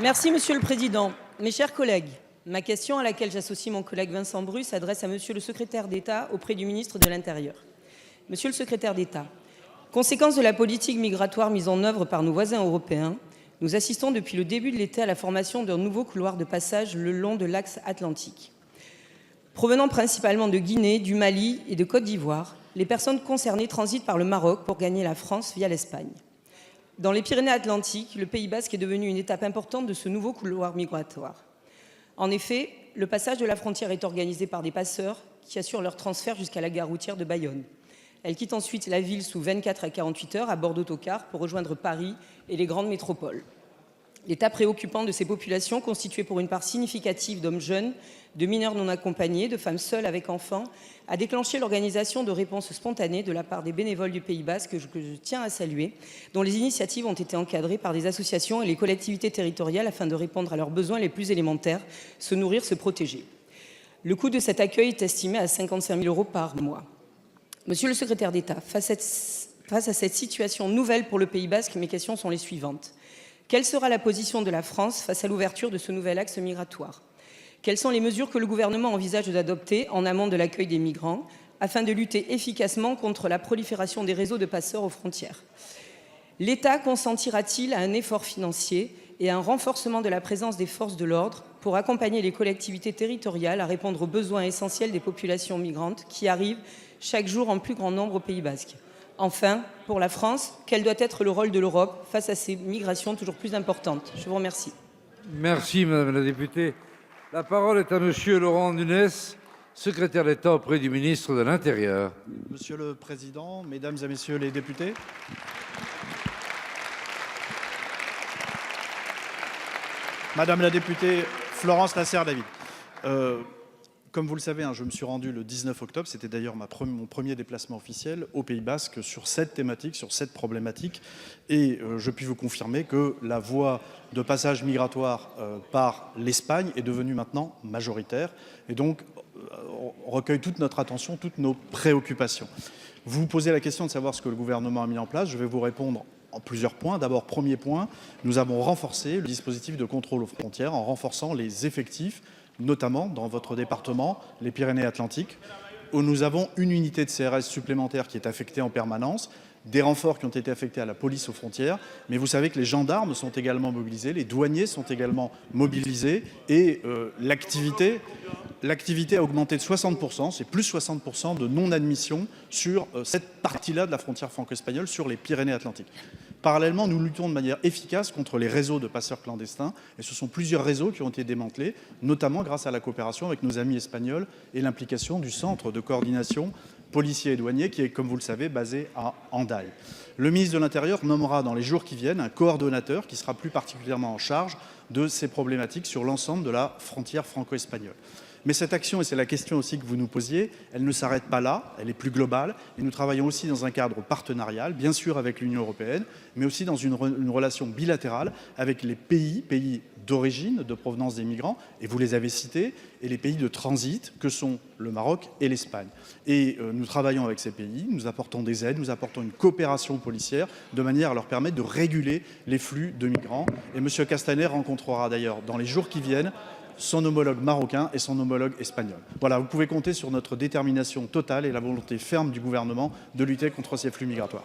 Merci, Monsieur le Président. Mes chers collègues, ma question, à laquelle j'associe mon collègue Vincent Bru, s'adresse à Monsieur le secrétaire d'État auprès du ministre de l'Intérieur. Monsieur le secrétaire d'État, conséquence de la politique migratoire mise en œuvre par nos voisins européens, nous assistons depuis le début de l'été à la formation d'un nouveau couloir de passage le long de l'axe atlantique. Provenant principalement de Guinée, du Mali et de Côte d'Ivoire, les personnes concernées transitent par le Maroc pour gagner la France via l'Espagne. Dans les Pyrénées-Atlantiques, le Pays basque est devenu une étape importante de ce nouveau couloir migratoire. En effet, le passage de la frontière est organisé par des passeurs qui assurent leur transfert jusqu'à la gare routière de Bayonne. Elles quittent ensuite la ville sous 24 à 48 heures à bord d'autocars pour rejoindre Paris et les grandes métropoles. L'état préoccupant de ces populations, constituées pour une part significative d'hommes jeunes, de mineurs non accompagnés, de femmes seules avec enfants, a déclenché l'organisation de réponses spontanées de la part des bénévoles du Pays basque que je tiens à saluer, dont les initiatives ont été encadrées par des associations et les collectivités territoriales afin de répondre à leurs besoins les plus élémentaires, se nourrir, se protéger. Le coût de cet accueil est estimé à 55 000 € par mois. Monsieur le secrétaire d'État, face à cette situation nouvelle pour le Pays basque, mes questions sont les suivantes. Quelle sera la position de la France face à l'ouverture de ce nouvel axe migratoire? Quelles sont les mesures que le gouvernement envisage d'adopter en amont de l'accueil des migrants afin de lutter efficacement contre la prolifération des réseaux de passeurs aux frontières? L'État consentira-t-il à un effort financier et à un renforcement de la présence des forces de l'ordre pour accompagner les collectivités territoriales à répondre aux besoins essentiels des populations migrantes qui arrivent chaque jour en plus grand nombre au Pays basque? Enfin, pour la France, quel doit être le rôle de l'Europe face à ces migrations toujours plus importantes? Je vous remercie. Merci, Madame la députée. La parole est à Monsieur Laurent Nunez, secrétaire d'État auprès du ministre de l'Intérieur. Monsieur le Président, Mesdames et Messieurs les députés, Madame la députée Florence Lasserre-David, comme vous le savez, je me suis rendu le 19 octobre, c'était d'ailleurs mon premier déplacement officiel au Pays basque sur cette thématique, sur cette problématique. Et je puis vous confirmer que la voie de passage migratoire par l'Espagne est devenue maintenant majoritaire et donc recueille toute notre attention, toutes nos préoccupations. Vous vous posez la question de savoir ce que le gouvernement a mis en place. Je vais vous répondre en plusieurs points. D'abord, premier point, nous avons renforcé le dispositif de contrôle aux frontières en renforçant les effectifs, notamment dans votre département, les Pyrénées-Atlantiques, où nous avons une unité de CRS supplémentaire qui est affectée en permanence, des renforts qui ont été affectés à la police aux frontières, mais vous savez que les gendarmes sont également mobilisés, les douaniers sont également mobilisés, et l'activité a augmenté de 60%, c'est plus 60% de non-admission sur cette partie-là de la frontière franco-espagnole, sur les Pyrénées-Atlantiques. Parallèlement, nous luttons de manière efficace contre les réseaux de passeurs clandestins, et ce sont plusieurs réseaux qui ont été démantelés, notamment grâce à la coopération avec nos amis espagnols et l'implication du centre de coordination policiers et douaniers qui est, comme vous le savez, basé à Hendaye. Le ministre de l'Intérieur nommera dans les jours qui viennent un coordonnateur qui sera plus particulièrement en charge de ces problématiques sur l'ensemble de la frontière franco-espagnole. Mais cette action, et c'est la question aussi que vous nous posiez, elle ne s'arrête pas là, elle est plus globale. Et nous travaillons aussi dans un cadre partenarial, bien sûr avec l'Union européenne, mais aussi dans une relation bilatérale avec les pays d'origine, de provenance des migrants, et vous les avez cités, et les pays de transit que sont le Maroc et l'Espagne. Et nous travaillons avec ces pays, nous apportons des aides, nous apportons une coopération policière de manière à leur permettre de réguler les flux de migrants. Et M. Castaner rencontrera d'ailleurs dans les jours qui viennent son homologue marocain et son homologue espagnol. Voilà, vous pouvez compter sur notre détermination totale et la volonté ferme du gouvernement de lutter contre ces flux migratoires.